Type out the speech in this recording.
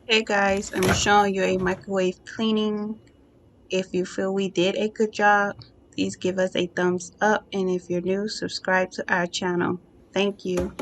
Hey guys, I'm showing you a microwave cleaning. If you feel we did a good job, please give us a thumbs up, and if you're new, subscribe to our channel. Thank you.